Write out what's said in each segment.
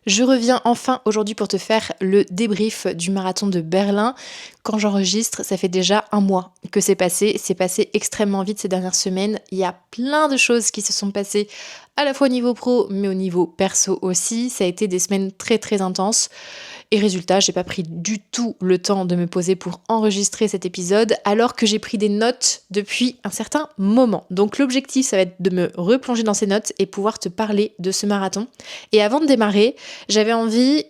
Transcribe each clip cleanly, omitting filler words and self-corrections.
Je reviens enfin aujourd'hui pour te faire le débrief du marathon de Berlin. Quand j'enregistre, ça fait déjà un mois que c'est passé. C'est passé extrêmement vite ces dernières semaines. Il y a plein de choses qui se sont passées à la fois au niveau pro, mais au niveau perso aussi. Ça a été des semaines très très intenses. Et résultat, j'ai pas pris du tout le temps de me poser pour enregistrer cet épisode, alors que j'ai pris des notes depuis un certain moment. Donc l'objectif, ça va être de me replonger dans ces notes et pouvoir te parler de ce marathon. Et avant de démarrer, j'avais envie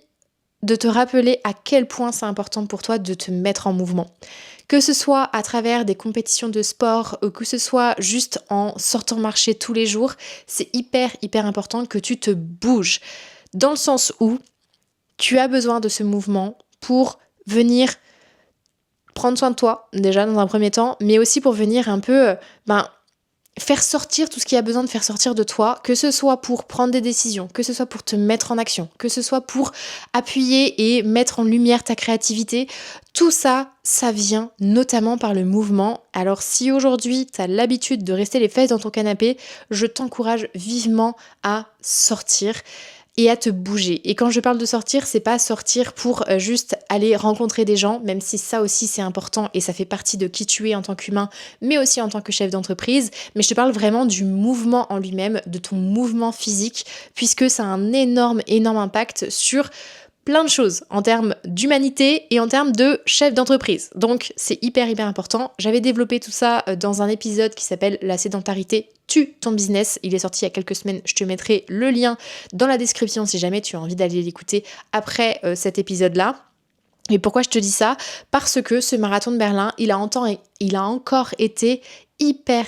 de te rappeler à quel point c'est important pour toi de te mettre en mouvement. Que ce soit à travers des compétitions de sport ou que ce soit juste en sortant marcher tous les jours, c'est hyper important que tu te bouges. Dans le sens où tu as besoin de ce mouvement pour venir prendre soin de toi, déjà dans un premier temps, mais aussi pour venir un peu faire sortir tout ce qui a besoin de faire sortir de toi, que ce soit pour prendre des décisions, que ce soit pour te mettre en action, que ce soit pour appuyer et mettre en lumière ta créativité. Tout ça, ça vient notamment par le mouvement. Alors si aujourd'hui tu as l'habitude de rester les fesses dans ton canapé, je t'encourage vivement à sortir et à te bouger. Et quand je parle de sortir, c'est pas sortir pour juste aller rencontrer des gens, même si ça aussi c'est important et ça fait partie de qui tu es en tant qu'humain, mais aussi en tant que chef d'entreprise. Mais je te parle vraiment du mouvement en lui-même, de ton mouvement physique, puisque ça a un énorme impact sur plein de choses en termes d'humanité et en termes de chef d'entreprise. Donc c'est hyper important. J'avais développé tout ça dans un épisode qui s'appelle La sédentarité tue ton business. Il est sorti il y a quelques semaines. Je te mettrai le lien dans la description si jamais tu as envie d'aller l'écouter après cet épisode-là. Et pourquoi je te dis ça ? Parce que ce marathon de Berlin, il a encore été hyper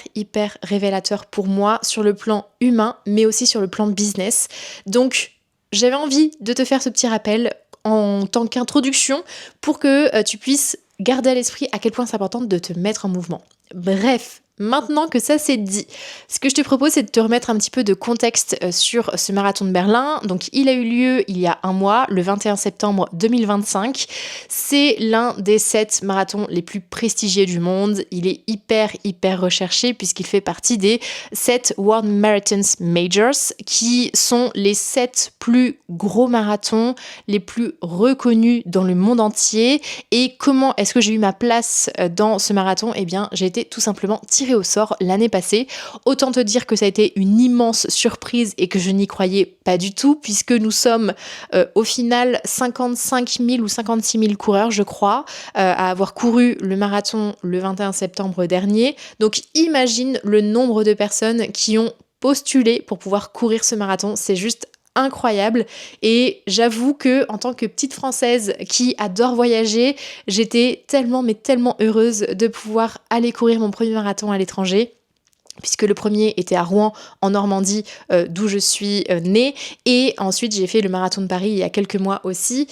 révélateur pour moi sur le plan humain, mais aussi sur le plan business. Donc j'avais envie de te faire ce petit rappel en tant qu'introduction pour que tu puisses garder à l'esprit à quel point c'est important de te mettre en mouvement. Bref, maintenant que ça c'est dit, ce que je te propose c'est de te remettre un petit peu de contexte sur ce marathon de Berlin. Donc il a eu lieu il y a un mois, le 21 septembre 2025. C'est l'un des 7 marathons les plus prestigieux du monde. Il est hyper recherché puisqu'il fait partie des 7 World Marathons Majors qui sont les 7 plus gros marathons, les plus reconnus dans le monde entier. Et comment est-ce que j'ai eu ma place dans ce marathon ? Eh bien, j'ai été tout simplement tirée au sort l'année passée. Autant te dire que ça a été une immense surprise et que je n'y croyais pas du tout, puisque nous sommes au final 55 000 ou 56 000 coureurs, je crois, à avoir couru le marathon le 21 septembre dernier. Donc imagine le nombre de personnes qui ont postulé pour pouvoir courir ce marathon. C'est juste incroyable et j'avoue que en tant que petite Française qui adore voyager, j'étais tellement heureuse de pouvoir aller courir mon premier marathon à l'étranger, puisque le premier était à Rouen en Normandie, d'où je suis née, et ensuite j'ai fait le marathon de Paris il y a quelques mois aussi,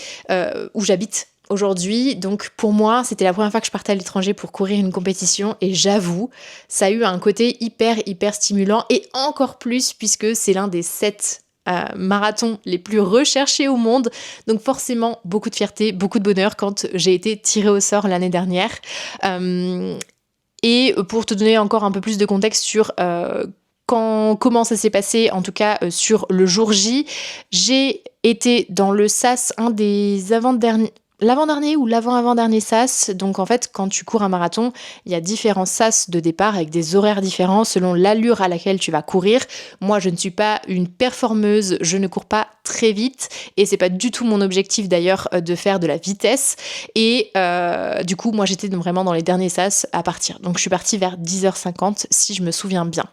où j'habite aujourd'hui. Donc pour moi, c'était la première fois que je partais à l'étranger pour courir une compétition et j'avoue, ça a eu un côté hyper stimulant et encore plus puisque c'est l'un des 7 marathons les plus recherchés au monde. Donc forcément, beaucoup de fierté, beaucoup de bonheur quand j'ai été tirée au sort l'année dernière. Et pour te donner encore un peu plus de contexte sur comment ça s'est passé, en tout cas sur le jour J, j'ai été dans le SAS, un des l'avant-dernier ou l'avant-avant-dernier SAS. Donc en fait, quand tu cours un marathon, il y a différents SAS de départ avec des horaires différents selon l'allure à laquelle tu vas courir. Moi, je ne suis pas une performeuse, je ne cours pas très vite et c'est pas du tout mon objectif d'ailleurs de faire de la vitesse. Et du coup, moi, j'étais vraiment dans les derniers SAS à partir. Donc je suis partie vers 10h50 si je me souviens bien.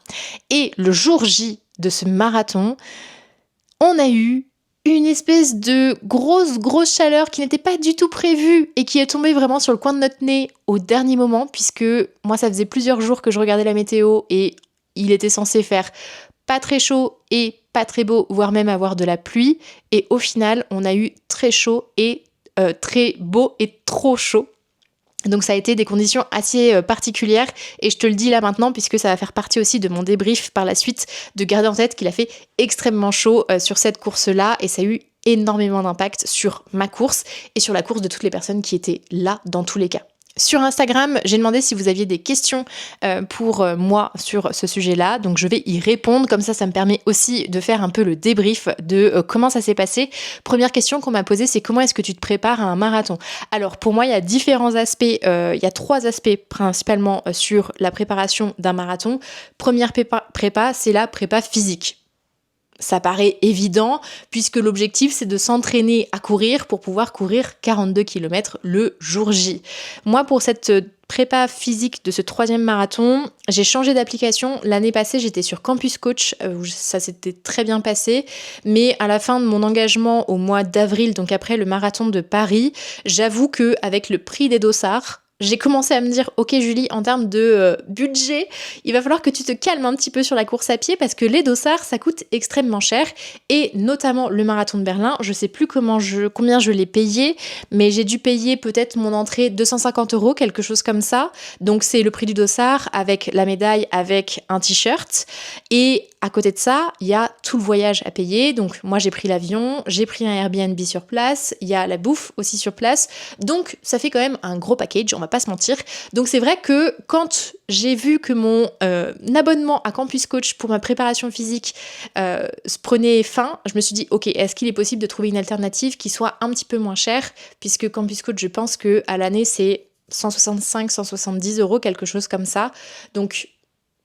Et le jour J de ce marathon, on a eu une espèce de grosse chaleur qui n'était pas du tout prévue et qui est tombée vraiment sur le coin de notre nez au dernier moment, puisque moi ça faisait plusieurs jours que je regardais la météo et il était censé faire pas très chaud et pas très beau, voire même avoir de la pluie, et au final on a eu très chaud et très beau et trop chaud. Donc ça a été des conditions assez particulières et je te le dis là maintenant puisque ça va faire partie aussi de mon débrief par la suite, de garder en tête qu'il a fait extrêmement chaud sur cette course-là et ça a eu énormément d'impact sur ma course et sur la course de toutes les personnes qui étaient là dans tous les cas. Sur Instagram, j'ai demandé si vous aviez des questions pour moi sur ce sujet-là, donc je vais y répondre, comme ça me permet aussi de faire un peu le débrief de comment ça s'est passé. Première question qu'on m'a posée, c'est comment est-ce que tu te prépares à un marathon? Alors pour moi, il y a différents aspects, il y a 3 aspects principalement sur la préparation d'un marathon. Première prépa, c'est la prépa physique. Ça paraît évident puisque l'objectif c'est de s'entraîner à courir pour pouvoir courir 42 km le jour J. Moi pour cette prépa physique de ce 3e marathon, j'ai changé d'application. L'année passée j'étais sur Campus Coach, où ça s'était très bien passé, mais à la fin de mon engagement au mois d'avril, donc après le marathon de Paris, j'avoue qu'avec le prix des dossards, j'ai commencé à me dire, ok Julie, en termes de budget, il va falloir que tu te calmes un petit peu sur la course à pied parce que les dossards, ça coûte extrêmement cher. Et notamment le marathon de Berlin, je sais plus combien je l'ai payé, mais j'ai dû payer peut-être mon entrée 250 €, quelque chose comme ça. Donc c'est le prix du dossard avec la médaille, avec un t-shirt. Et à côté de ça, il y a tout le voyage à payer. Donc moi j'ai pris l'avion, j'ai pris un Airbnb sur place, il y a la bouffe aussi sur place. Donc ça fait quand même un gros package, on va pas se mentir. Donc c'est vrai que quand j'ai vu que mon abonnement à Campus Coach pour ma préparation physique prenait fin, je me suis dit ok, est-ce qu'il est possible de trouver une alternative qui soit un petit peu moins chère, puisque Campus Coach, je pense que à l'année c'est 165-170 €, quelque chose comme ça. Donc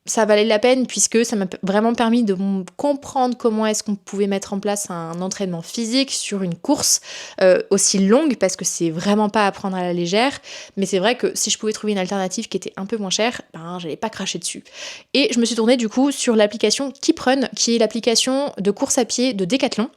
ça valait la peine puisque ça m'a vraiment permis de comprendre comment est-ce qu'on pouvait mettre en place un entraînement physique sur une course aussi longue, parce que c'est vraiment pas à prendre à la légère. Mais c'est vrai que si je pouvais trouver une alternative qui était un peu moins chère, j'allais pas cracher dessus. Et je me suis tournée du coup sur l'application Keeprun, qui est l'application de course à pied de Decathlon,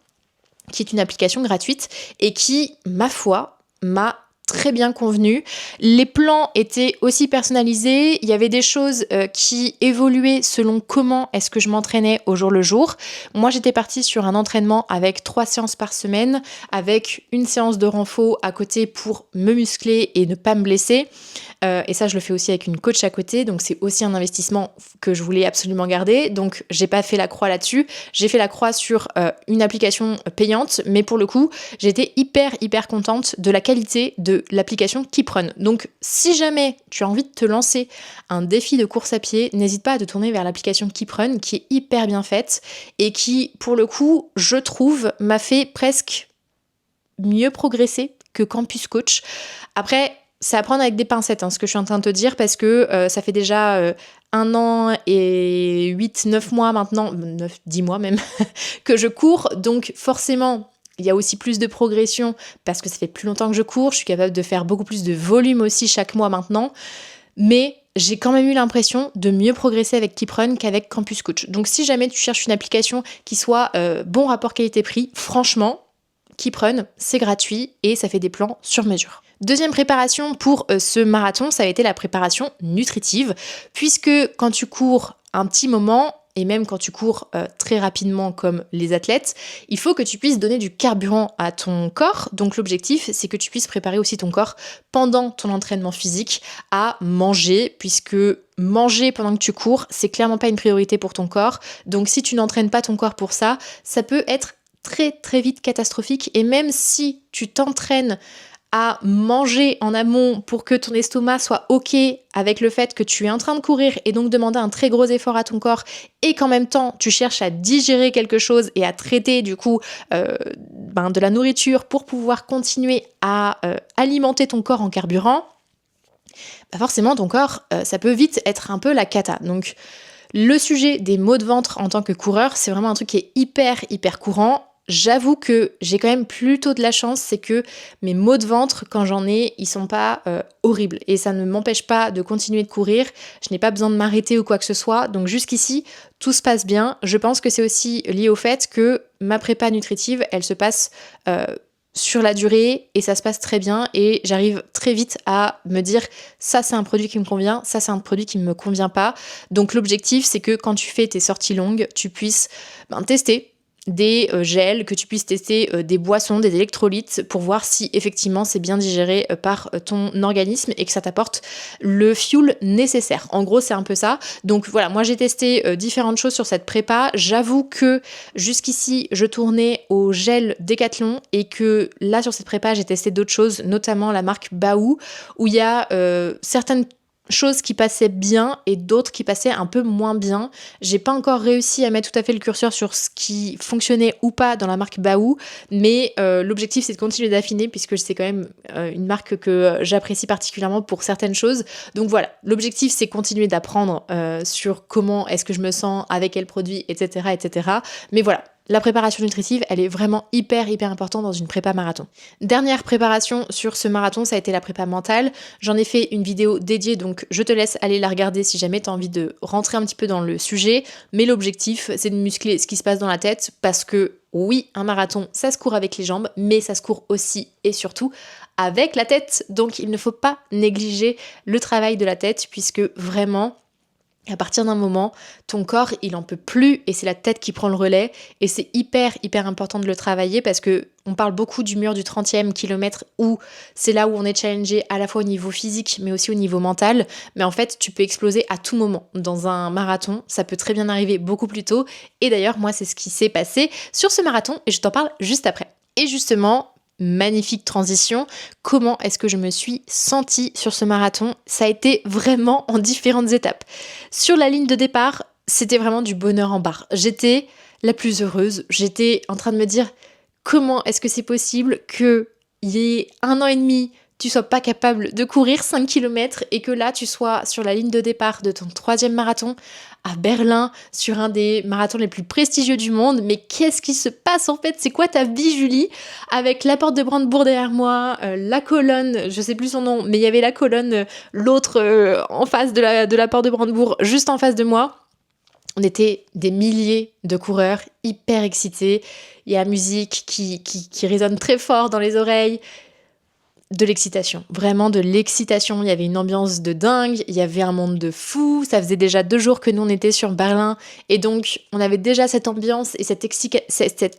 qui est une application gratuite et qui, ma foi, m'a très bien convenu. Les plans étaient aussi personnalisés, il y avait des choses qui évoluaient selon comment est-ce que je m'entraînais au jour le jour. Moi j'étais partie sur un entraînement avec 3 séances par semaine, avec une séance de renfort à côté pour me muscler et ne pas me blesser. Et ça je le fais aussi avec une coach à côté, donc c'est aussi un investissement que je voulais absolument garder. Donc j'ai pas fait la croix là-dessus, j'ai fait la croix sur une application payante, mais pour le coup j'étais hyper contente de la qualité de l'application Keeprun. Donc si jamais tu as envie de te lancer un défi de course à pied, n'hésite pas à te tourner vers l'application Keeprun, qui est hyper bien faite et qui pour le coup je trouve m'a fait presque mieux progresser que Campus Coach. Après c'est à prendre avec des pincettes, ce que je suis en train de te dire, parce que ça fait déjà 1 an et 8-9 mois maintenant, 10 mois même, que je cours. Donc forcément, il y a aussi plus de progression parce que ça fait plus longtemps que je cours. Je suis capable de faire beaucoup plus de volume aussi chaque mois maintenant. Mais j'ai quand même eu l'impression de mieux progresser avec Keeprun qu'avec Campus Coach. Donc si jamais tu cherches une application qui soit bon rapport qualité-prix, franchement, Keeprun, c'est gratuit et ça fait des plans sur mesure. Deuxième préparation pour ce marathon, ça a été la préparation nutritive, puisque quand tu cours un petit moment, et même quand tu cours très rapidement comme les athlètes, il faut que tu puisses donner du carburant à ton corps. Donc l'objectif, c'est que tu puisses préparer aussi ton corps pendant ton entraînement physique à manger, puisque manger pendant que tu cours, c'est clairement pas une priorité pour ton corps. Donc si tu n'entraînes pas ton corps pour ça, ça peut être très vite catastrophique. Et même si tu t'entraînes à manger en amont pour que ton estomac soit ok avec le fait que tu es en train de courir et donc demander un très gros effort à ton corps, et qu'en même temps tu cherches à digérer quelque chose et à traiter du coup de la nourriture pour pouvoir continuer à alimenter ton corps en carburant, forcément ton corps ça peut vite être un peu la cata. Donc le sujet des maux de ventre en tant que coureur, c'est vraiment un truc qui est hyper courant. J'avoue que j'ai quand même plutôt de la chance, c'est que mes maux de ventre, quand j'en ai, ils sont pas horribles. Et ça ne m'empêche pas de continuer de courir, je n'ai pas besoin de m'arrêter ou quoi que ce soit. Donc jusqu'ici, tout se passe bien. Je pense que c'est aussi lié au fait que ma prépa nutritive, elle se passe sur la durée et ça se passe très bien. Et j'arrive très vite à me dire, ça c'est un produit qui me convient, ça c'est un produit qui ne me convient pas. Donc l'objectif, c'est que quand tu fais tes sorties longues, tu puisses tester des gels, que tu puisses tester des boissons, des électrolytes pour voir si effectivement c'est bien digéré par ton organisme et que ça t'apporte le fuel nécessaire. En gros, c'est un peu ça. Donc voilà, moi j'ai testé différentes choses sur cette prépa. J'avoue que jusqu'ici, je tournais au gel Décathlon et que là sur cette prépa, j'ai testé d'autres choses, notamment la marque Baou, où il y a certaines choses qui passaient bien et d'autres qui passaient un peu moins bien. J'ai pas encore réussi à mettre tout à fait le curseur sur ce qui fonctionnait ou pas dans la marque Baou, mais l'objectif c'est de continuer d'affiner puisque c'est quand même une marque que j'apprécie particulièrement pour certaines choses. Donc voilà, l'objectif c'est continuer d'apprendre sur comment est-ce que je me sens, avec quel produit, etc. etc. Mais voilà, la préparation nutritive, elle est vraiment hyper importante dans une prépa marathon. Dernière préparation sur ce marathon, ça a été la prépa mentale. J'en ai fait une vidéo dédiée, donc je te laisse aller la regarder si jamais tu as envie de rentrer un petit peu dans le sujet. Mais l'objectif, c'est de muscler ce qui se passe dans la tête parce que oui, un marathon, ça se court avec les jambes, mais ça se court aussi et surtout avec la tête. Donc il ne faut pas négliger le travail de la tête puisque vraiment, à partir d'un moment, ton corps, il en peut plus et c'est la tête qui prend le relais et c'est hyper important de le travailler parce que on parle beaucoup du mur du 30e kilomètre où c'est là où on est challengé à la fois au niveau physique mais aussi au niveau mental. Mais en fait, tu peux exploser à tout moment. Dans un marathon, ça peut très bien arriver beaucoup plus tôt. Et d'ailleurs, moi, c'est ce qui s'est passé sur ce marathon et je t'en parle juste après. Et justement, magnifique transition. Comment est-ce que je me suis sentie sur ce marathon? Ça a été vraiment en différentes étapes. Sur la ligne de départ, c'était vraiment du bonheur en barre. J'étais la plus heureuse. J'étais en train de me dire comment est-ce que c'est possible qu'il y ait 1 an et demi, tu sois pas capable de courir 5 km et que là tu sois sur la ligne de départ de ton 3e marathon à Berlin, sur un des marathons les plus prestigieux du monde. Mais qu'est-ce qui se passe en fait? C'est quoi ta vie, Julie? Avec la porte de Brandebourg derrière moi, la colonne, je sais plus son nom, mais il y avait la colonne, l'autre en face de la porte de Brandebourg, juste en face de moi. On était des milliers de coureurs hyper excités. Il y a la musique qui résonne très fort dans les oreilles. De l'excitation, vraiment de l'excitation. Il y avait une ambiance de dingue, il y avait un monde de fou. Ça faisait déjà 2 jours que nous on était sur Berlin et donc on avait déjà cette ambiance et cette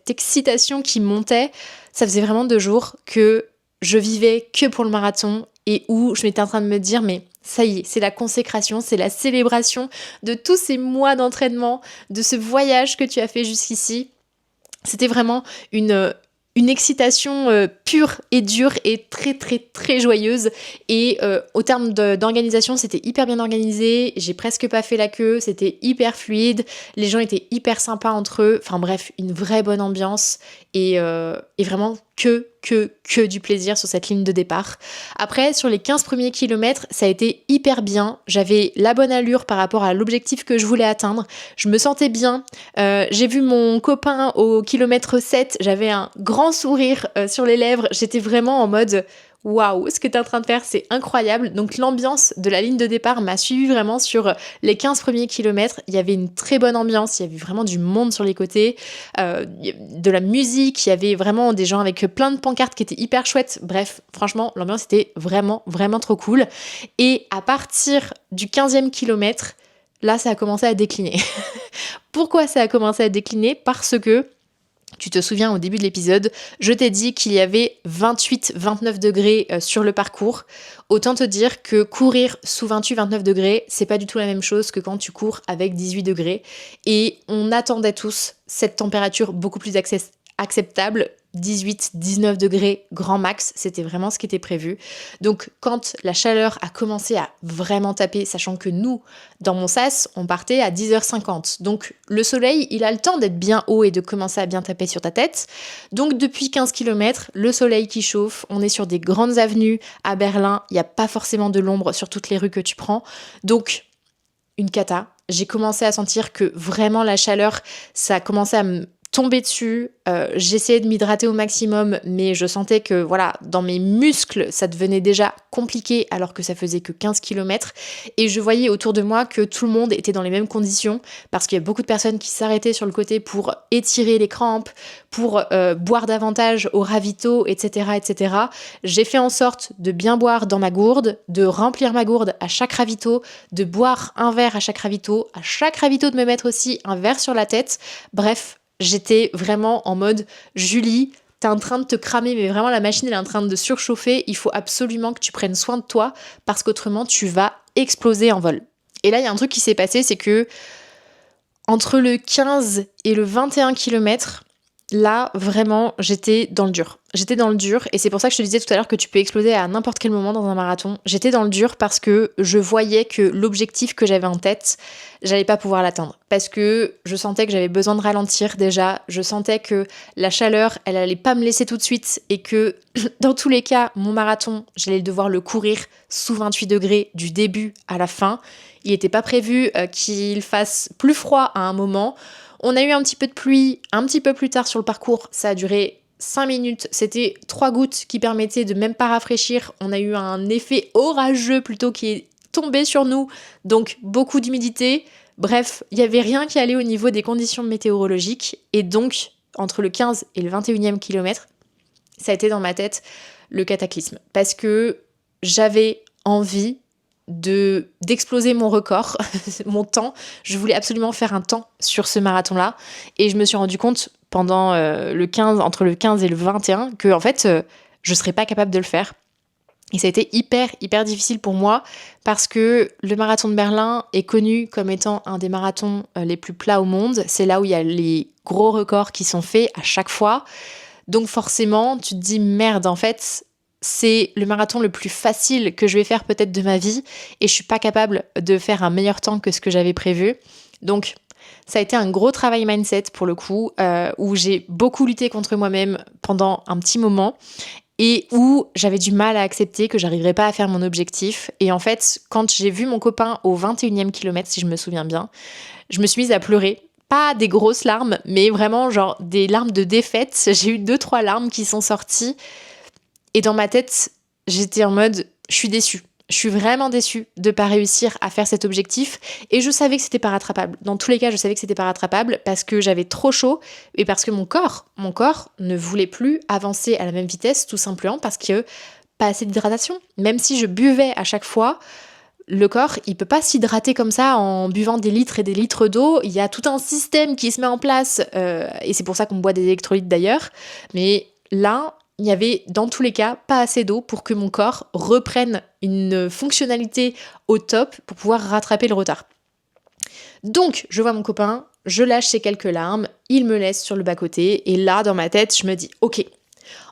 excitation qui montait. Ça faisait vraiment 2 jours que je vivais que pour le marathon et où je m'étais en train de me dire mais ça y est, c'est la consécration, c'est la célébration de tous ces mois d'entraînement, de ce voyage que tu as fait jusqu'ici. C'était vraiment une excitation pure et dure et très joyeuse. Et au terme d'organisation, c'était hyper bien organisé. J'ai presque pas fait la queue. C'était hyper fluide. Les gens étaient hyper sympas entre eux. Enfin bref, une vraie bonne ambiance. Et vraiment que du plaisir sur cette ligne de départ. Après, sur les 15 premiers kilomètres, ça a été hyper bien. J'avais la bonne allure par rapport à l'objectif que je voulais atteindre. Je me sentais bien. J'ai vu mon copain au kilomètre 7. J'avais un grand sourire sur les lèvres. J'étais vraiment en mode waouh, ce que tu es en train de faire, c'est incroyable. Donc l'ambiance de la ligne de départ m'a suivi vraiment sur les 15 premiers kilomètres. Il y avait une très bonne ambiance, il y avait vraiment du monde sur les côtés, de la musique, il y avait vraiment des gens avec plein de pancartes qui étaient hyper chouettes. Bref, franchement, l'ambiance était vraiment trop cool. Et à partir du 15e kilomètre, là, ça a commencé à décliner. Pourquoi ça a commencé à décliner? Parce que tu te souviens au début de l'épisode, je t'ai dit qu'il y avait 28-29 degrés sur le parcours. Autant te dire que courir sous 28-29 degrés, c'est pas du tout la même chose que quand tu cours avec 18 degrés. Et on attendait tous cette température beaucoup plus acceptable. 18-19 degrés grand max, c'était vraiment ce qui était prévu. Donc quand la chaleur a commencé à vraiment taper, sachant que nous, dans mon sas, on partait à 10h50. Donc le soleil, il a le temps d'être bien haut et de commencer à bien taper sur ta tête. Donc depuis 15 km, le soleil qui chauffe, on est sur des grandes avenues à Berlin, il n'y a pas forcément de l'ombre sur toutes les rues que tu prends. Donc une cata. J'ai commencé à sentir que vraiment la chaleur, ça a commencé à me tomber dessus, j'essayais de m'hydrater au maximum, mais je sentais que voilà, dans mes muscles, ça devenait déjà compliqué alors que ça faisait que 15 km. Et je voyais autour de moi que tout le monde était dans les mêmes conditions, parce qu'il y a beaucoup de personnes qui s'arrêtaient sur le côté pour étirer les crampes, pour boire davantage au ravito, etc., etc. J'ai fait en sorte de bien boire dans ma gourde, de remplir ma gourde à chaque ravito, de boire un verre à chaque ravito de me mettre aussi un verre sur la tête. Bref, j'étais vraiment en mode Julie, t'es en train de te cramer, mais vraiment la machine elle est en train de surchauffer, il faut absolument que tu prennes soin de toi parce qu'autrement tu vas exploser en vol. Et là il y a un truc qui s'est passé, c'est que entre le 15 et le 21 km, là, vraiment, j'étais dans le dur. J'étais dans le dur et c'est pour ça que je te disais tout à l'heure que tu peux exploser à n'importe quel moment dans un marathon. J'étais dans le dur parce que je voyais que l'objectif que j'avais en tête, j'allais pas pouvoir l'atteindre. Parce que je sentais que j'avais besoin de ralentir déjà. Je sentais que la chaleur, elle allait pas me laisser tout de suite et que dans tous les cas, mon marathon, j'allais devoir le courir sous 28 degrés du début à la fin. Il n'était pas prévu qu'il fasse plus froid à un moment. On a eu un petit peu de pluie un petit peu plus tard sur le parcours. Ça a duré 5 minutes. C'était 3 gouttes qui permettaient de même pas rafraîchir. On a eu un effet orageux plutôt qui est tombé sur nous. Donc beaucoup d'humidité. Bref, il n'y avait rien qui allait au niveau des conditions météorologiques. Et donc, entre le 15 et le 21e kilomètre, ça a été dans ma tête le cataclysme. Parce que j'avais envie d'exploser mon record, mon temps. Je voulais absolument faire un temps sur ce marathon-là. Et je me suis rendu compte pendant entre le 15 et le 21 que en fait, je serais pas capable de le faire. Et ça a été hyper difficile pour moi parce que le marathon de Berlin est connu comme étant un des marathons les plus plats au monde. C'est là où il y a les gros records qui sont faits à chaque fois. Donc forcément, tu te dis merde, en fait, c'est le marathon le plus facile que je vais faire peut-être de ma vie et je suis pas capable de faire un meilleur temps que ce que j'avais prévu. Donc ça a été un gros travail mindset pour le coup, où j'ai beaucoup lutté contre moi-même pendant un petit moment et où j'avais du mal à accepter que j'arriverais pas à faire mon objectif. Et en fait, quand j'ai vu mon copain au 21e kilomètre, si je me souviens bien, je me suis mise à pleurer. Pas des grosses larmes, mais vraiment genre des larmes de défaite. J'ai eu 2-3 larmes qui sont sorties. Et dans ma tête, j'étais en mode, je suis déçue. Je suis vraiment déçue de pas réussir à faire cet objectif. Et je savais que c'était pas rattrapable. Dans tous les cas, je savais que c'était pas rattrapable parce que j'avais trop chaud et parce que mon corps ne voulait plus avancer à la même vitesse, tout simplement parce que pas assez d'hydratation. Même si je buvais à chaque fois, le corps, il peut pas s'hydrater comme ça en buvant des litres et des litres d'eau. Il y a tout un système qui se met en place, et c'est pour ça qu'on boit des électrolytes d'ailleurs. Mais là, il y avait dans tous les cas pas assez d'eau pour que mon corps reprenne une fonctionnalité au top pour pouvoir rattraper le retard. Donc, je vois mon copain, je lâche ces quelques larmes, il me laisse sur le bas-côté, et là, dans ma tête, je me dis, ok,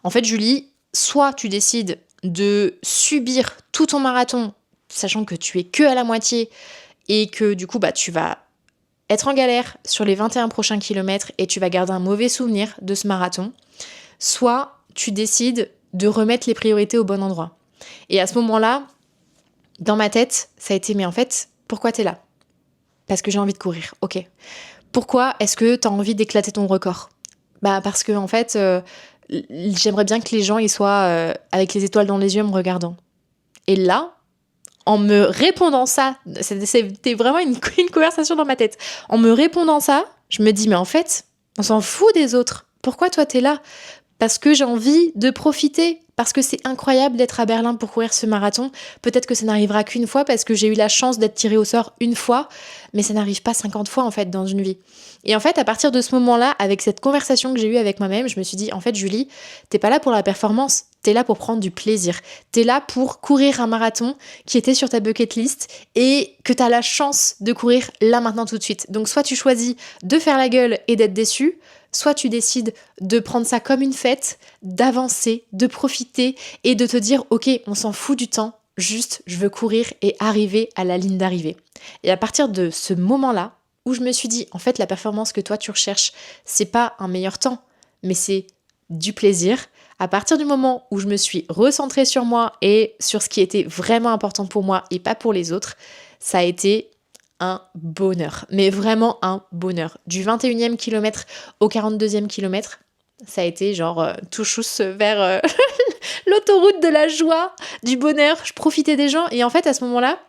en fait, Julie, soit tu décides de subir tout ton marathon, sachant que tu es que à la moitié, et que du coup, tu vas être en galère sur les 21 prochains kilomètres, et tu vas garder un mauvais souvenir de ce marathon, soit tu décides de remettre les priorités au bon endroit. Et à ce moment-là, dans ma tête, ça a été, mais en fait, pourquoi t'es là ? Parce que j'ai envie de courir, ok. Pourquoi est-ce que t'as envie d'éclater ton record ? Parce que en fait, j'aimerais bien que les gens ils soient avec les étoiles dans les yeux en me regardant. Et là, en me répondant ça, c'était vraiment une conversation dans ma tête. En me répondant ça, je me dis, mais en fait, on s'en fout des autres. Pourquoi toi t'es là ? Parce que j'ai envie de profiter, parce que c'est incroyable d'être à Berlin pour courir ce marathon. Peut-être que ça n'arrivera qu'une fois parce que j'ai eu la chance d'être tirée au sort une fois, mais ça n'arrive pas 50 fois en fait dans une vie. Et en fait, à partir de ce moment-là, avec cette conversation que j'ai eue avec moi-même, je me suis dit, en fait Julie, t'es pas là pour la performance, t'es là pour prendre du plaisir. T'es là pour courir un marathon qui était sur ta bucket list et que t'as la chance de courir là maintenant tout de suite. Donc soit tu choisis de faire la gueule et d'être déçu, soit tu décides de prendre ça comme une fête, d'avancer, de profiter et de te dire ok, on s'en fout du temps, juste je veux courir et arriver à la ligne d'arrivée. Et à partir de ce moment-là, où je me suis dit en fait la performance que toi tu recherches, c'est pas un meilleur temps, mais c'est du plaisir. À partir du moment où je me suis recentrée sur moi et sur ce qui était vraiment important pour moi et pas pour les autres, ça a été un bonheur, mais vraiment un bonheur. Du 21e kilomètre au 42e kilomètre, ça a été genre tout chousse vers l'autoroute de la joie, du bonheur. Je profitais des gens et en fait à ce moment-là,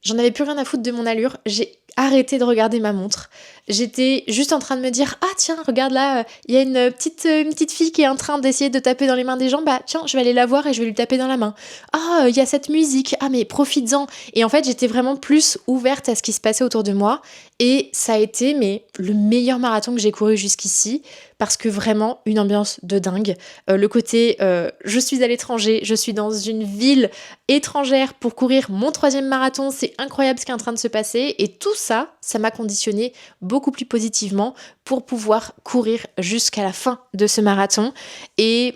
j'en avais plus rien à foutre de mon allure. J'ai arrêté de regarder ma montre. J'étais juste en train de me dire ah tiens regarde là, il y a une petite fille qui est en train d'essayer de taper dans les mains des gens, tiens je vais aller la voir et je vais lui taper dans la main. Ah il y a cette musique, ah mais profites-en. Et en fait j'étais vraiment plus ouverte à ce qui se passait autour de moi Et ça a été le meilleur marathon que j'ai couru jusqu'ici parce que vraiment une ambiance de dingue. Le côté je suis à l'étranger, je suis dans une ville étrangère pour courir mon 3e marathon, c'est incroyable ce qui est en train de se passer et tout ça, ça m'a conditionné beaucoup plus positivement pour pouvoir courir jusqu'à la fin de ce marathon. Et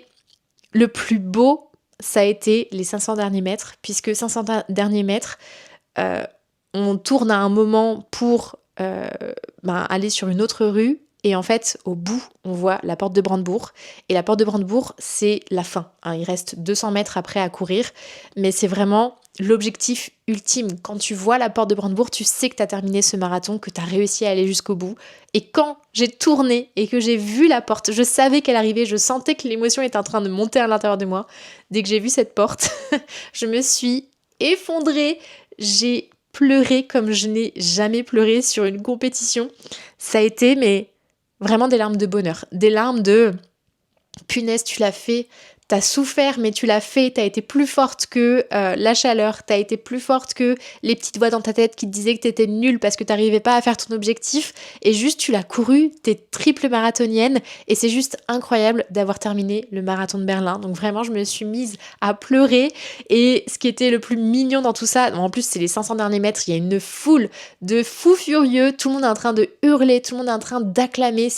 le plus beau, ça a été les 500 derniers mètres, puisque 500 derniers mètres, on tourne à un moment pour aller sur une autre rue. Et en fait, au bout, on voit la porte de Brandebourg. Et la porte de Brandebourg, c'est la fin. Il reste 200 mètres après à courir. Mais c'est vraiment l'objectif ultime. Quand tu vois la porte de Brandebourg, tu sais que tu as terminé ce marathon, que tu as réussi à aller jusqu'au bout. Et quand j'ai tourné et que j'ai vu la porte, je savais qu'elle arrivait, je sentais que l'émotion était en train de monter à l'intérieur de moi. Dès que j'ai vu cette porte, je me suis effondrée. J'ai pleuré comme je n'ai jamais pleuré sur une compétition. Ça a été vraiment des larmes de bonheur, des larmes de punaise, tu l'as fait, t'as souffert mais tu l'as fait, t'as été plus forte que la chaleur, t'as été plus forte que les petites voix dans ta tête qui te disaient que t'étais nulle parce que t'arrivais pas à faire ton objectif et juste tu l'as couru, t'es triple marathonienne et c'est juste incroyable d'avoir terminé le marathon de Berlin. Donc vraiment je me suis mise à pleurer et ce qui était le plus mignon dans tout ça, en plus c'est les 500 derniers mètres, il y a une foule de fous furieux, tout le monde est en train de hurler, tout le monde est en train d'acclamer,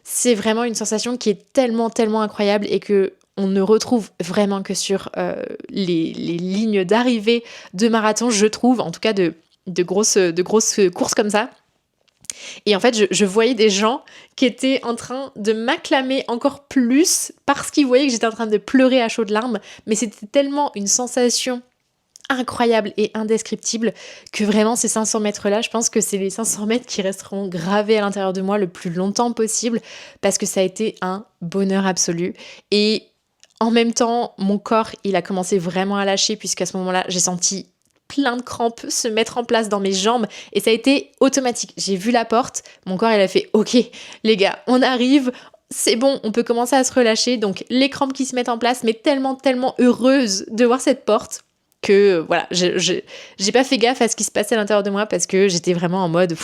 c'est vraiment une sensation qui est tellement, tellement incroyable et que on ne retrouve vraiment que sur les lignes d'arrivée de marathon, je trouve, en tout cas de grosses courses comme ça. Et en fait, je voyais des gens qui étaient en train de m'acclamer encore plus parce qu'ils voyaient que j'étais en train de pleurer à chaudes larmes, mais c'était tellement une sensation incroyable et indescriptible que vraiment ces 500 mètres là, je pense que c'est les 500 mètres qui resteront gravés à l'intérieur de moi le plus longtemps possible parce que ça a été un bonheur absolu. Et en même temps, mon corps, il a commencé vraiment à lâcher puisqu'à ce moment-là, j'ai senti plein de crampes se mettre en place dans mes jambes et ça a été automatique. J'ai vu la porte, mon corps, il a fait « Ok, les gars, on arrive ». C'est bon, on peut commencer à se relâcher. Donc les crampes qui se mettent en place, mais tellement, tellement heureuse de voir cette porte que voilà, j'ai pas fait gaffe à ce qui se passait à l'intérieur de moi parce que j'étais vraiment en mode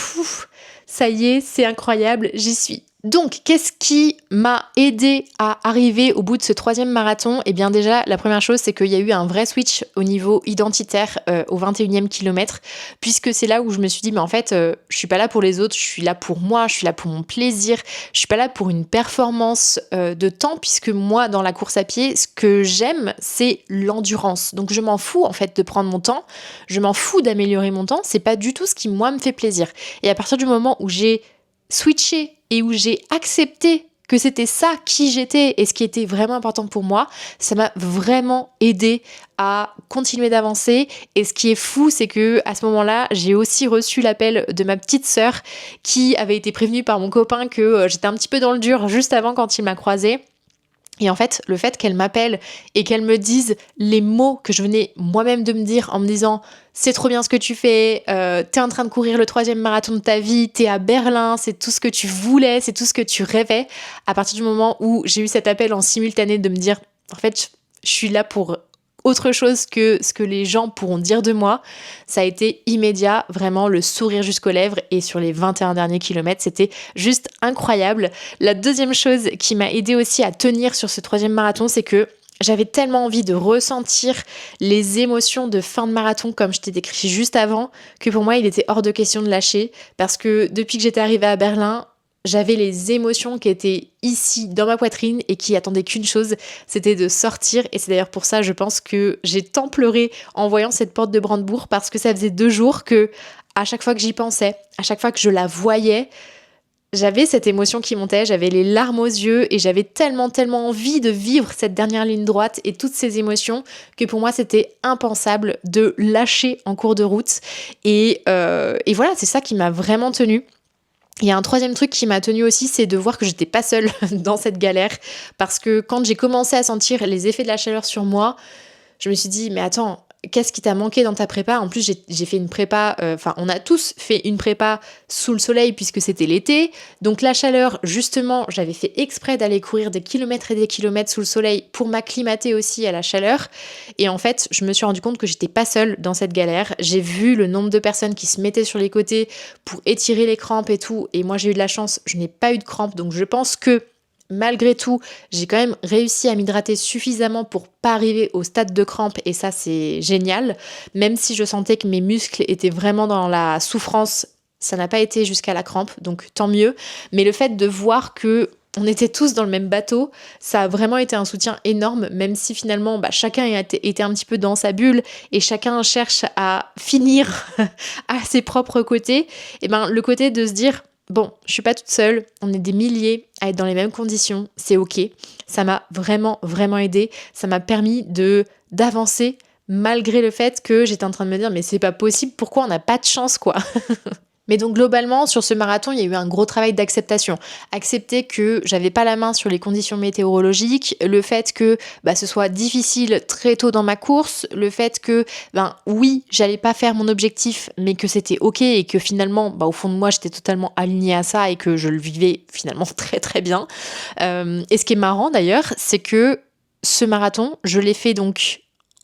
ça y est, c'est incroyable, j'y suis. Donc, qu'est-ce qui m'a aidé à arriver au bout de ce 3e marathon ? Eh bien déjà, la première chose, c'est qu'il y a eu un vrai switch au niveau identitaire au 21e kilomètre, puisque c'est là où je me suis dit, mais en fait, je suis pas là pour les autres, je suis là pour moi, je suis là pour mon plaisir, je suis pas là pour une performance de temps, puisque moi, dans la course à pied, ce que j'aime, c'est l'endurance. Donc je m'en fous en fait de prendre mon temps, je m'en fous d'améliorer mon temps, c'est pas du tout ce qui, moi, me fait plaisir. Et à partir du moment où j'ai switché et où j'ai accepté que c'était ça qui j'étais et ce qui était vraiment important pour moi, ça m'a vraiment aidé à continuer d'avancer. Et ce qui est fou, c'est que à ce moment-là, j'ai aussi reçu l'appel de ma petite sœur qui avait été prévenue par mon copain que j'étais un petit peu dans le dur juste avant quand il m'a croisée. Et en fait, le fait qu'elle m'appelle et qu'elle me dise les mots que je venais moi-même de me dire en me disant « c'est trop bien ce que tu fais, t'es en train de courir le 3e marathon de ta vie, t'es à Berlin, c'est tout ce que tu voulais, c'est tout ce que tu rêvais », à partir du moment où j'ai eu cet appel en simultané de me dire « en fait, je suis là pour autre chose que ce que les gens pourront dire de moi », ça a été immédiat, vraiment le sourire jusqu'aux lèvres et sur les 21 derniers kilomètres, c'était juste incroyable. La deuxième chose qui m'a aidée aussi à tenir sur ce 3e marathon, c'est que j'avais tellement envie de ressentir les émotions de fin de marathon comme je t'ai décrit juste avant, que pour moi il était hors de question de lâcher parce que depuis que j'étais arrivée à Berlin, j'avais les émotions qui étaient ici dans ma poitrine et qui attendaient qu'une chose, c'était de sortir. Et c'est d'ailleurs pour ça, je pense que j'ai tant pleuré en voyant cette porte de Brandebourg parce que ça faisait 2 jours que, à chaque fois que j'y pensais, à chaque fois que je la voyais, j'avais cette émotion qui montait, j'avais les larmes aux yeux et j'avais tellement, tellement envie de vivre cette dernière ligne droite et toutes ces émotions que pour moi, c'était impensable de lâcher en cours de route. Et voilà, c'est ça qui m'a vraiment tenue. Il y a un 3e truc qui m'a tenue aussi, c'est de voir que j'étais pas seule dans cette galère. Parce que quand j'ai commencé à sentir les effets de la chaleur sur moi, je me suis dit, mais attends, qu'est-ce qui t'a manqué dans ta prépa? En plus, j'ai fait une prépa, enfin, on a tous fait une prépa sous le soleil puisque c'était l'été. Donc la chaleur, justement, j'avais fait exprès d'aller courir des kilomètres et des kilomètres sous le soleil pour m'acclimater aussi à la chaleur. Et en fait, je me suis rendu compte que j'étais pas seule dans cette galère. J'ai vu le nombre de personnes qui se mettaient sur les côtés pour étirer les crampes et tout. Et moi, j'ai eu de la chance, je n'ai pas eu de crampes. Donc je pense que malgré tout, j'ai quand même réussi à m'hydrater suffisamment pour pas arriver au stade de crampe et ça c'est génial. Même si je sentais que mes muscles étaient vraiment dans la souffrance, ça n'a pas été jusqu'à la crampe, donc tant mieux. Mais le fait de voir que on était tous dans le même bateau, ça a vraiment été un soutien énorme, même si finalement chacun était un petit peu dans sa bulle et chacun cherche à finir à ses propres côtés. Et le côté de se dire bon, je suis pas toute seule, on est des milliers à être dans les mêmes conditions, c'est ok. Ça m'a vraiment, vraiment aidé. Ça m'a permis d'avancer malgré le fait que j'étais en train de me dire mais c'est pas possible, pourquoi on n'a pas de chance quoi. Mais donc globalement, sur ce marathon, il y a eu un gros travail d'acceptation. Accepter que j'avais pas la main sur les conditions météorologiques, le fait que ce soit difficile très tôt dans ma course, le fait que oui, j'allais pas faire mon objectif, mais que c'était ok et que finalement, au fond de moi, j'étais totalement alignée à ça et que je le vivais finalement très très bien. Et ce qui est marrant d'ailleurs, c'est que ce marathon, je l'ai fait donc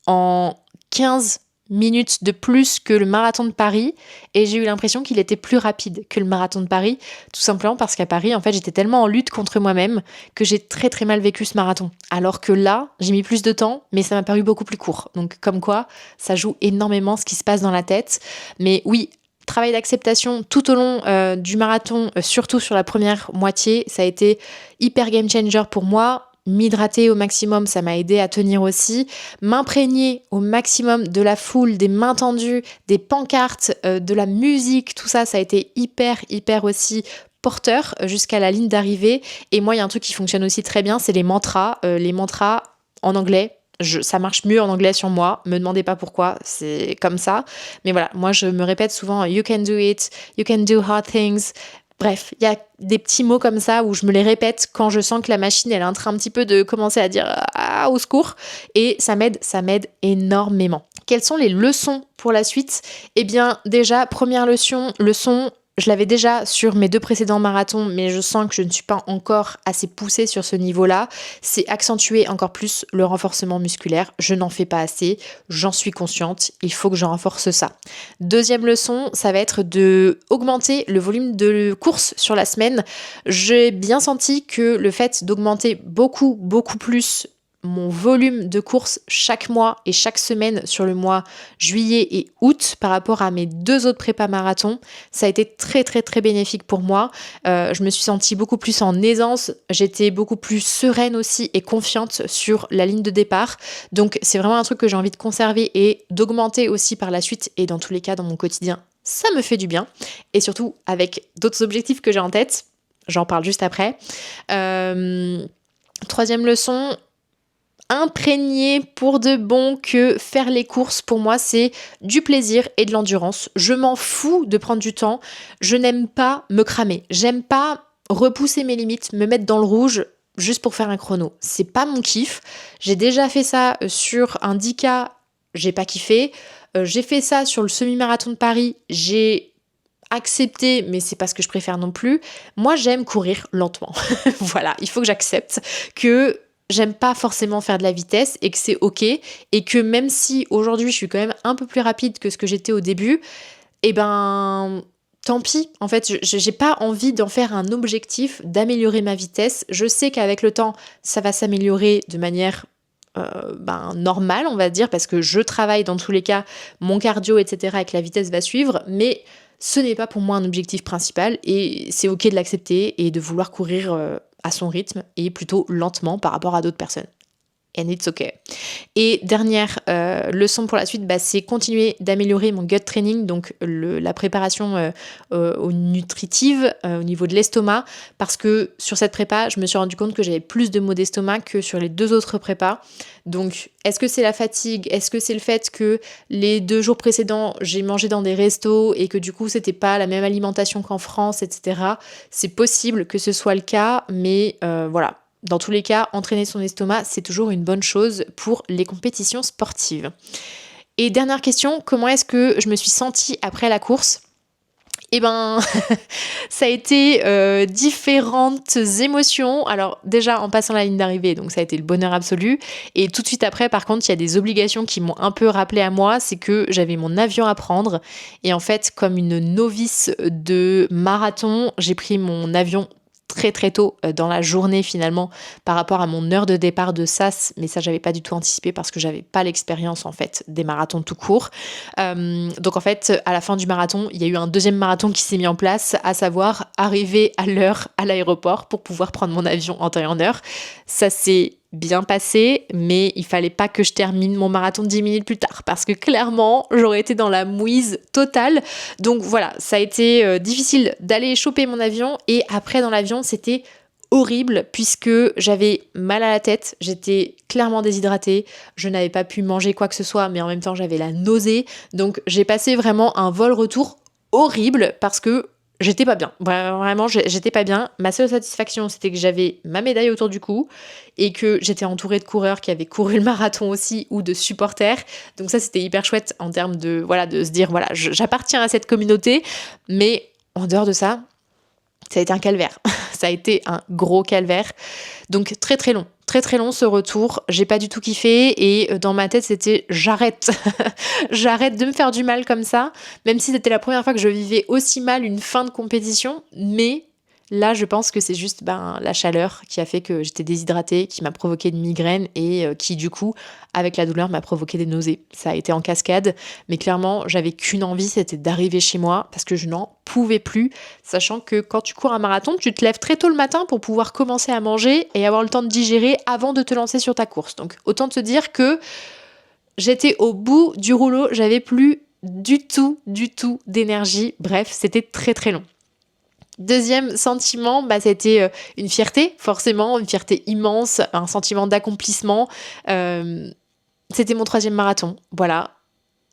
en 15 minutes de plus que le marathon de Paris et j'ai eu l'impression qu'il était plus rapide que le marathon de Paris, tout simplement parce qu'à Paris, en fait, j'étais tellement en lutte contre moi-même que j'ai très très mal vécu ce marathon. Alors que là, j'ai mis plus de temps, mais ça m'a paru beaucoup plus court. Donc comme quoi, ça joue énormément ce qui se passe dans la tête. Mais oui, travail d'acceptation tout au long du marathon, surtout sur la première moitié, ça a été hyper game changer pour moi. M'hydrater au maximum, ça m'a aidé à tenir aussi. M'imprégner au maximum de la foule, des mains tendues, des pancartes, de la musique, tout ça, ça a été hyper aussi porteur jusqu'à la ligne d'arrivée. Et moi, il y a un truc qui fonctionne aussi très bien, c'est les mantras. Les mantras en anglais, ça marche mieux en anglais sur moi. Me demandez pas pourquoi, c'est comme ça. Mais voilà, moi, je me répète souvent « You can do it, you can do hard things ». Bref, il y a des petits mots comme ça où je me les répète quand je sens que la machine elle est en train un petit peu de commencer à dire ah au secours et ça m'aide énormément. Quelles sont les leçons pour la suite? Eh bien déjà première leçon, je l'avais déjà sur mes 2 précédents marathons, mais je sens que je ne suis pas encore assez poussée sur ce niveau-là. C'est accentuer encore plus le renforcement musculaire. Je n'en fais pas assez, j'en suis consciente, il faut que je renforce ça. Deuxième leçon, ça va être de augmenter le volume de courses sur la semaine. J'ai bien senti que le fait d'augmenter beaucoup plus mon volume de courses chaque mois et chaque semaine sur le mois juillet et août par rapport à mes 2 autres prépas marathons, ça a été très bénéfique pour moi. Je me suis sentie beaucoup plus en aisance, j'étais beaucoup plus sereine aussi et confiante sur la ligne de départ. Donc c'est vraiment un truc que j'ai envie de conserver et d'augmenter aussi par la suite et dans tous les cas dans mon quotidien. Ça me fait du bien et surtout avec d'autres objectifs que j'ai en tête. J'en parle juste après. Troisième leçon, imprégné pour de bon que faire les courses pour moi c'est du plaisir et de l'endurance. Je m'en fous de prendre du temps, je n'aime pas me cramer, j'aime pas repousser mes limites, me mettre dans le rouge juste pour faire un chrono. C'est pas mon kiff. J'ai déjà fait ça sur un 10K, j'ai pas kiffé. J'ai fait ça sur le semi-marathon de Paris, j'ai accepté, mais c'est pas ce que je préfère non plus. Moi j'aime courir lentement. Voilà, il faut que j'accepte que j'aime pas forcément faire de la vitesse et que c'est ok et que même si aujourd'hui je suis quand même un peu plus rapide que ce que j'étais au début, tant pis. En fait, j'ai pas envie d'en faire un objectif d'améliorer ma vitesse. Je sais qu'avec le temps, ça va s'améliorer de manière normale, on va dire, parce que je travaille dans tous les cas, mon cardio, etc. et que la vitesse va suivre, mais ce n'est pas pour moi un objectif principal et c'est ok de l'accepter et de vouloir courir à son rythme et plutôt lentement par rapport à d'autres personnes. And it's okay. Et dernière leçon pour la suite, c'est continuer d'améliorer mon gut training, donc la préparation au nutritive au niveau de l'estomac, parce que sur cette prépa, je me suis rendu compte que j'avais plus de maux d'estomac que sur les 2 autres prépas. Donc, est-ce que c'est la fatigue? Est-ce que c'est le fait que les 2 jours précédents, j'ai mangé dans des restos et que du coup, c'était pas la même alimentation qu'en France, etc. C'est possible que ce soit le cas, mais voilà. Dans tous les cas, entraîner son estomac, c'est toujours une bonne chose pour les compétitions sportives. Et dernière question, comment est-ce que je me suis sentie après la course? Eh ben, ça a été, différentes émotions. Alors déjà en passant la ligne d'arrivée, donc ça a été le bonheur absolu et tout de suite après par contre, il y a des obligations qui m'ont un peu rappelé à moi, c'est que j'avais mon avion à prendre et en fait, comme une novice de marathon, j'ai pris mon avion très, très tôt, dans la journée finalement par rapport à mon heure de départ de sas, mais ça j'avais pas du tout anticipé parce que j'avais pas l'expérience en fait des marathons tout court. Donc en fait, à la fin du marathon, il y a eu un deuxième marathon qui s'est mis en place, à savoir arriver à l'heure à l'aéroport pour pouvoir prendre mon avion en temps et en heure. Ça s'est bien passé, mais il fallait pas que je termine mon marathon 10 minutes plus tard parce que clairement, j'aurais été dans la mouise totale. Donc voilà, ça a été difficile d'aller choper mon avion et après dans l'avion, c'était horrible puisque j'avais mal à la tête, j'étais clairement déshydratée, je n'avais pas pu manger quoi que ce soit, mais en même temps j'avais la nausée. Donc j'ai passé vraiment un vol-retour horrible parce que j'étais pas bien. Vraiment, j'étais pas bien. Ma seule satisfaction, c'était que j'avais ma médaille autour du cou et que j'étais entourée de coureurs qui avaient couru le marathon aussi ou de supporters. Donc ça, c'était hyper chouette en termes de, voilà, de se dire, voilà, j'appartiens à cette communauté. Mais en dehors de ça, ça a été un calvaire. Ça a été un gros calvaire. Donc très très long. Très très long ce retour, j'ai pas du tout kiffé et dans ma tête c'était j'arrête, j'arrête de me faire du mal comme ça, même si c'était la première fois que je vivais aussi mal une fin de compétition, mais là je pense que c'est juste la chaleur qui a fait que j'étais déshydratée, qui m'a provoqué une migraine et qui du coup avec la douleur m'a provoqué des nausées. Ça a été en cascade, mais clairement j'avais qu'une envie, c'était d'arriver chez moi parce que je n'en pouvais plus, sachant que quand tu cours un marathon, tu te lèves très tôt le matin pour pouvoir commencer à manger et avoir le temps de digérer avant de te lancer sur ta course. Donc autant te dire que j'étais au bout du rouleau, j'avais plus du tout d'énergie. Bref, c'était très très long. Deuxième sentiment, c'était une fierté, forcément, une fierté immense, un sentiment d'accomplissement. C'était mon 3e marathon, voilà.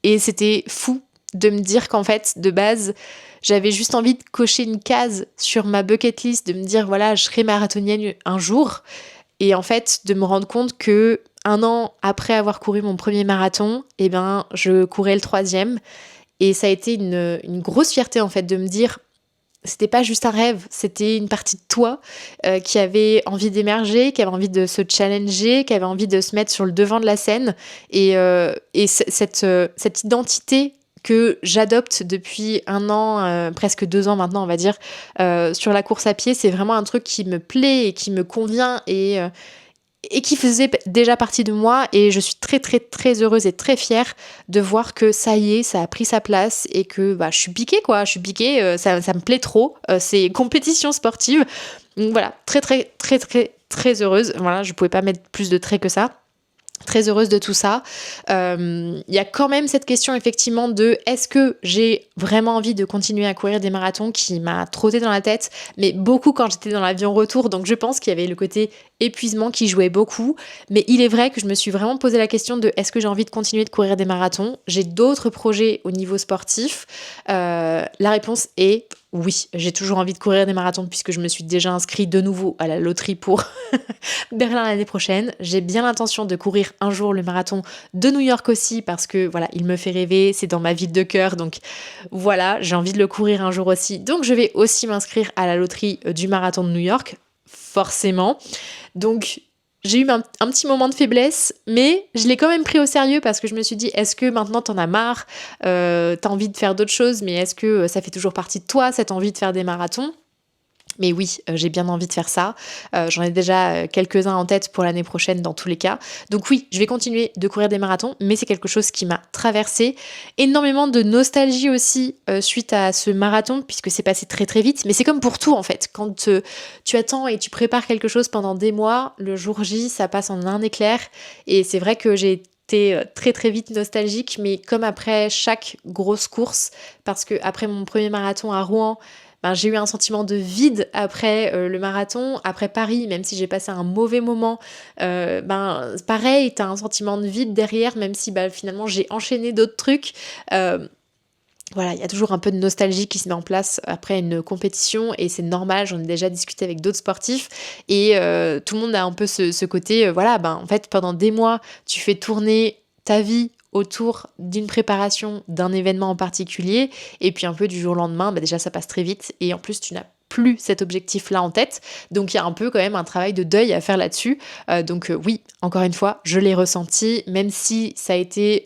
Et c'était fou de me dire qu'en fait, de base, j'avais juste envie de cocher une case sur ma bucket list, de me dire, voilà, je serai marathonienne un jour. Et en fait, de me rendre compte que 1 an après avoir couru mon premier marathon, je courais le 3e. Et ça a été une grosse fierté, en fait, de me dire, c'était pas juste un rêve, c'était une partie de toi qui avait envie d'émerger, qui avait envie de se challenger, qui avait envie de se mettre sur le devant de la scène. Et cette identité que j'adopte depuis 1 an, presque 2 ans maintenant, on va dire, sur la course à pied, c'est vraiment un truc qui me plaît et qui me convient et qui faisait déjà partie de moi et je suis très très très heureuse et très fière de voir que ça y est, ça a pris sa place et que je suis piquée quoi, je suis piquée, ça me plaît trop, c'est compétition sportive. Donc voilà, très très très très très heureuse, voilà, je pouvais pas mettre plus de traits que ça. Très heureuse de tout ça. Il y a quand même cette question effectivement de est-ce que j'ai vraiment envie de continuer à courir des marathons qui m'a trotté dans la tête, mais beaucoup quand j'étais dans l'avion retour, donc je pense qu'il y avait le côté épuisement qui jouait beaucoup, mais il est vrai que je me suis vraiment posé la question de est-ce que j'ai envie de continuer de courir des marathons. J'ai d'autres projets au niveau sportif. La réponse est oui, j'ai toujours envie de courir des marathons puisque je me suis déjà inscrit de nouveau à la loterie pour Berlin l'année prochaine. J'ai bien l'intention de courir un jour le marathon de New York aussi parce que voilà, il me fait rêver, c'est dans ma ville de cœur, donc voilà, j'ai envie de le courir un jour aussi. Donc je vais aussi m'inscrire à la loterie du marathon de New York, forcément. Donc j'ai eu un petit moment de faiblesse, mais je l'ai quand même pris au sérieux parce que je me suis dit, est-ce que maintenant t'en as marre, t'as envie de faire d'autres choses, mais est-ce que ça fait toujours partie de toi, cette envie de faire des marathons ? Mais oui, j'ai bien envie de faire ça. J'en ai déjà quelques-uns en tête pour l'année prochaine dans tous les cas. Donc oui, je vais continuer de courir des marathons, mais c'est quelque chose qui m'a traversé. Énormément de nostalgie aussi suite à ce marathon, puisque c'est passé très très vite. Mais c'est comme pour tout en fait. Quand tu attends et tu prépares quelque chose pendant des mois, le jour J, ça passe en un éclair. Et c'est vrai que j'ai été très très vite nostalgique, mais comme après chaque grosse course, parce que après mon premier marathon à Rouen, j'ai eu un sentiment de vide après le marathon, après Paris, même si j'ai passé un mauvais moment, pareil, t'as un sentiment de vide derrière, même si finalement j'ai enchaîné d'autres trucs. Voilà, il y a toujours un peu de nostalgie qui se met en place après une compétition et c'est normal, j'en ai déjà discuté avec d'autres sportifs et tout le monde a un peu ce côté, en fait, pendant des mois, tu fais tourner ta vie autour d'une préparation d'un événement en particulier, et puis un peu du jour au lendemain, déjà ça passe très vite, et en plus tu n'as plus cet objectif-là en tête, donc il y a un peu quand même un travail de deuil à faire là-dessus. Oui, encore une fois, je l'ai ressenti, même si ça a été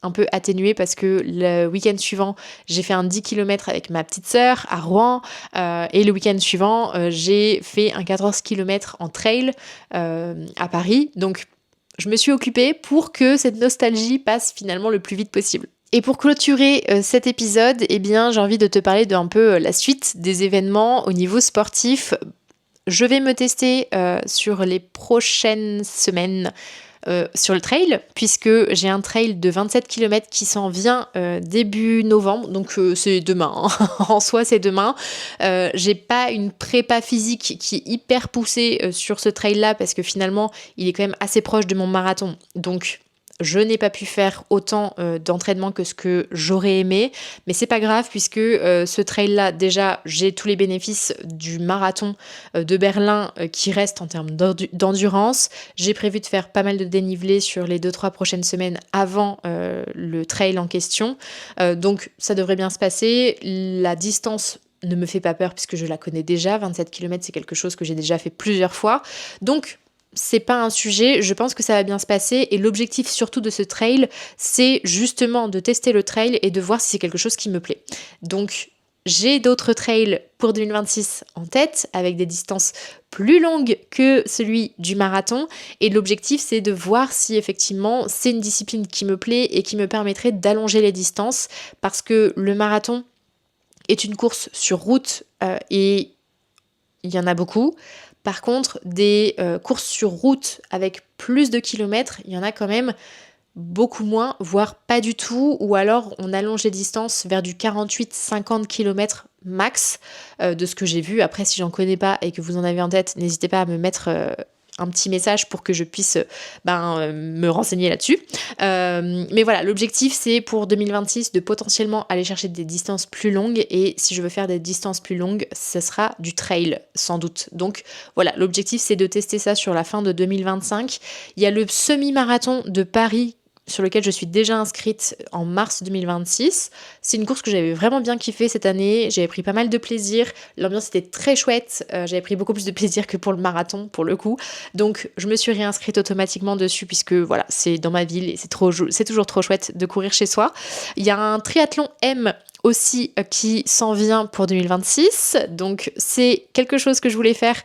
un peu atténué parce que le week-end suivant, j'ai fait un 10 km avec ma petite sœur à Rouen, et le week-end suivant, j'ai fait un 14 km en trail à Paris, donc je me suis occupée pour que cette nostalgie passe finalement le plus vite possible. Et pour clôturer cet épisode, j'ai envie de te parler d'un peu la suite des événements au niveau sportif. Je vais me tester sur les prochaines semaines sur le trail, puisque j'ai un trail de 27 km qui s'en vient début novembre, donc c'est demain, hein. En soi c'est demain. J'ai pas une prépa physique qui est hyper poussée sur ce trail là, parce que finalement il est quand même assez proche de mon marathon, donc je n'ai pas pu faire autant d'entraînement que ce que j'aurais aimé, mais c'est pas grave puisque ce trail-là, déjà, j'ai tous les bénéfices du marathon de Berlin qui reste en termes d'endurance. J'ai prévu de faire pas mal de dénivelé sur les 2-3 prochaines semaines avant le trail en question. Donc ça devrait bien se passer. La distance ne me fait pas peur puisque je la connais déjà. 27 km, c'est quelque chose que j'ai déjà fait plusieurs fois. Donc c'est pas un sujet, je pense que ça va bien se passer, et l'objectif surtout de ce trail, c'est justement de tester le trail et de voir si c'est quelque chose qui me plaît. Donc j'ai d'autres trails pour 2026 en tête, avec des distances plus longues que celui du marathon, et l'objectif c'est de voir si effectivement c'est une discipline qui me plaît et qui me permettrait d'allonger les distances, parce que le marathon est une course sur route et il y en a beaucoup. Par contre, des courses sur route avec plus de kilomètres, il y en a quand même beaucoup moins, voire pas du tout, ou alors on allonge les distances vers du 48-50 km max de ce que j'ai vu. Après, si j'en connais pas et que vous en avez en tête, n'hésitez pas à me mettre un petit message pour que je puisse me renseigner là-dessus. Mais voilà, l'objectif c'est pour 2026 de potentiellement aller chercher des distances plus longues, et si je veux faire des distances plus longues, ce sera du trail sans doute. Donc voilà, l'objectif c'est de tester ça sur la fin de 2025. Il y a le semi-marathon de Paris sur lequel je suis déjà inscrite en mars 2026. C'est une course que j'avais vraiment bien kiffé cette année, j'avais pris pas mal de plaisir, l'ambiance était très chouette, j'avais pris beaucoup plus de plaisir que pour le marathon pour le coup, donc je me suis réinscrite automatiquement dessus puisque voilà, c'est dans ma ville et c'est toujours trop chouette de courir chez soi. Il y a un triathlon M aussi qui s'en vient pour 2026, donc c'est quelque chose que je voulais faire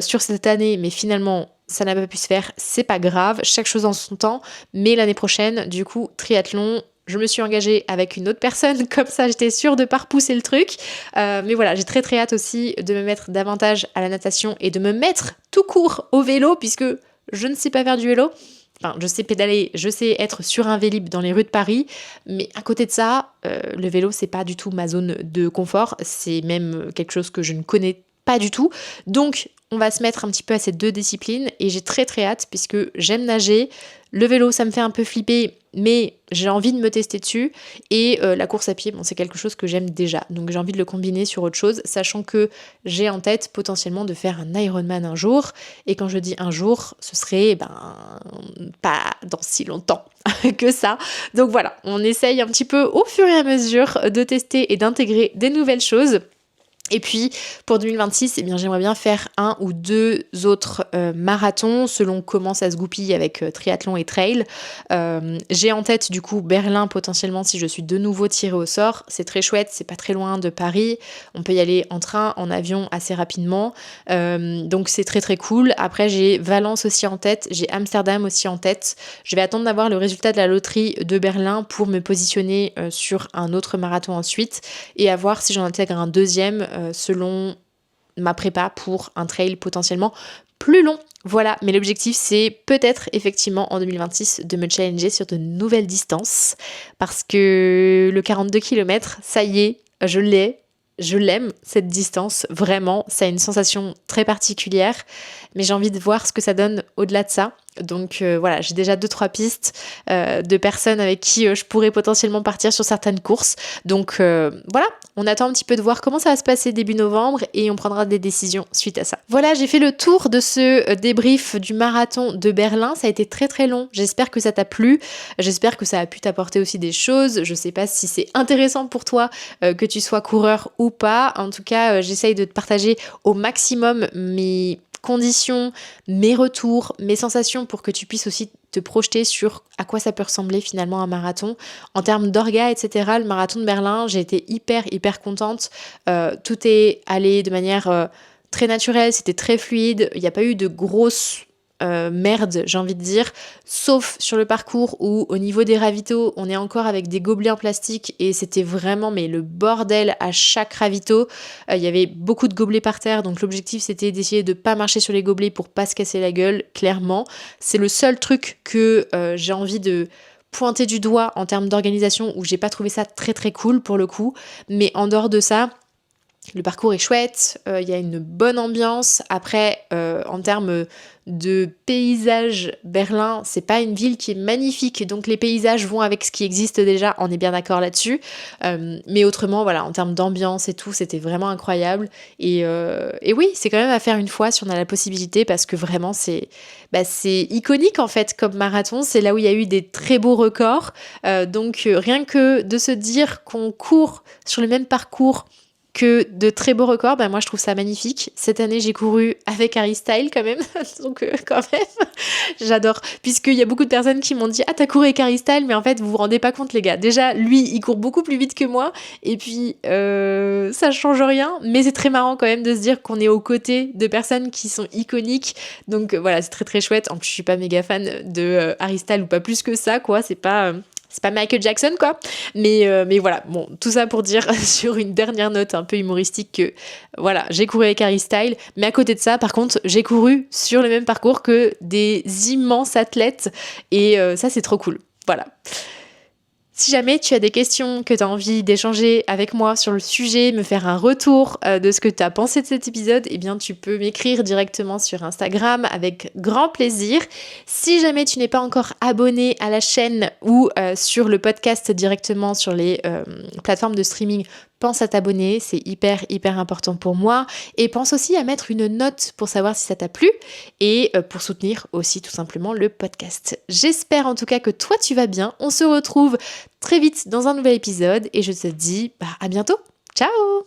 sur cette année, mais finalement ça n'a pas pu se faire, c'est pas grave, chaque chose en son temps, mais l'année prochaine, du coup, triathlon, je me suis engagée avec une autre personne, comme ça j'étais sûre de pas repousser le truc, mais voilà, j'ai très très hâte aussi de me mettre davantage à la natation et de me mettre tout court au vélo, puisque je ne sais pas faire du vélo. Enfin, je sais pédaler, je sais être sur un Vélib dans les rues de Paris, mais à côté de ça, le vélo, c'est pas du tout ma zone de confort, c'est même quelque chose que je ne connais pas du tout. Donc, on va se mettre un petit peu à ces deux disciplines, et j'ai très très hâte puisque j'aime nager. Le vélo, ça me fait un peu flipper, mais j'ai envie de me tester dessus. Et la course à pied, bon, c'est quelque chose que j'aime déjà. Donc j'ai envie de le combiner sur autre chose, sachant que j'ai en tête potentiellement de faire un Ironman un jour. Et quand je dis un jour, ce serait pas dans si longtemps que ça. Donc voilà, on essaye un petit peu au fur et à mesure de tester et d'intégrer des nouvelles choses. Et puis pour 2026, j'aimerais bien faire 1 ou 2 autres marathons selon comment ça se goupille avec triathlon et trail. J'ai en tête du coup Berlin potentiellement si je suis de nouveau tirée au sort. C'est très chouette, c'est pas très loin de Paris. On peut y aller en train, en avion assez rapidement. Donc c'est très très cool. Après j'ai Valence aussi en tête, j'ai Amsterdam aussi en tête. Je vais attendre d'avoir le résultat de la loterie de Berlin pour me positionner sur un autre marathon ensuite, et à voir si j'en intègre un deuxième selon ma prépa pour un trail potentiellement plus long. Voilà, mais l'objectif c'est peut-être effectivement en 2026 de me challenger sur de nouvelles distances, parce que le 42 km, ça y est, je l'aime cette distance, vraiment, ça a une sensation très particulière, mais j'ai envie de voir ce que ça donne au-delà de ça. Donc voilà, j'ai déjà 2-3 pistes de personnes avec qui je pourrais potentiellement partir sur certaines courses. Donc voilà, on attend un petit peu de voir comment ça va se passer début novembre et on prendra des décisions suite à ça. Voilà, j'ai fait le tour de ce débrief du marathon de Berlin. Ça a été très très long. J'espère que ça t'a plu. J'espère que ça a pu t'apporter aussi des choses. Je sais pas si c'est intéressant pour toi que tu sois coureur ou pas. En tout cas, j'essaye de te partager au maximum mes conditions, mes retours, mes sensations pour que tu puisses aussi te projeter sur à quoi ça peut ressembler finalement un marathon. En termes d'orga, etc., le marathon de Berlin, j'ai été hyper contente. Tout est allé de manière très naturelle, c'était très fluide, il n'y a pas eu de grosses merde, j'ai envie de dire, sauf sur le parcours où au niveau des ravitaux, on est encore avec des gobelets en plastique et c'était vraiment mais le bordel à chaque ravito. Il y avait beaucoup de gobelets par terre, donc l'objectif c'était d'essayer de pas marcher sur les gobelets pour pas se casser la gueule, clairement. C'est le seul truc que j'ai envie de pointer du doigt en termes d'organisation où j'ai pas trouvé ça très cool pour le coup, mais en dehors de ça, le parcours est chouette, il y a une bonne ambiance. Après, en termes de paysage, Berlin, c'est pas une ville qui est magnifique, donc les paysages vont avec ce qui existe déjà, on est bien d'accord là-dessus. Mais autrement, voilà, en termes d'ambiance et tout, c'était vraiment incroyable. Et oui, c'est quand même à faire une fois si on a la possibilité, parce que vraiment, c'est iconique en fait comme marathon. C'est là où il y a eu des très beaux records. Donc rien que de se dire qu'on court sur le même parcours que de très beaux records, moi je trouve ça magnifique. Cette année j'ai couru avec Harry Style quand même, donc quand même, j'adore. Puisqu'il y a beaucoup de personnes qui m'ont dit « Ah t'as couru avec Harry Style ?» Mais en fait vous vous rendez pas compte les gars, déjà lui il court beaucoup plus vite que moi, et puis ça change rien, mais c'est très marrant quand même de se dire qu'on est aux côtés de personnes qui sont iconiques, donc voilà c'est très chouette. En plus je suis pas méga fan de Harry Style, ou pas plus que ça quoi, c'est pas Michael Jackson quoi, mais voilà, bon, tout ça pour dire sur une dernière note un peu humoristique que voilà, j'ai couru avec Harry Style, mais à côté de ça, par contre, j'ai couru sur le même parcours que des immenses athlètes, et ça c'est trop cool, voilà. Si jamais tu as des questions, que tu as envie d'échanger avec moi sur le sujet, me faire un retour de ce que tu as pensé de cet épisode, eh bien tu peux m'écrire directement sur Instagram avec grand plaisir. Si jamais tu n'es pas encore abonné à la chaîne ou sur le podcast directement sur les plateformes de streaming, pense à t'abonner, c'est hyper important pour moi. Et pense aussi à mettre une note pour savoir si ça t'a plu et pour soutenir aussi tout simplement le podcast. J'espère en tout cas que toi tu vas bien. On se retrouve très vite dans un nouvel épisode et je te dis à bientôt. Ciao!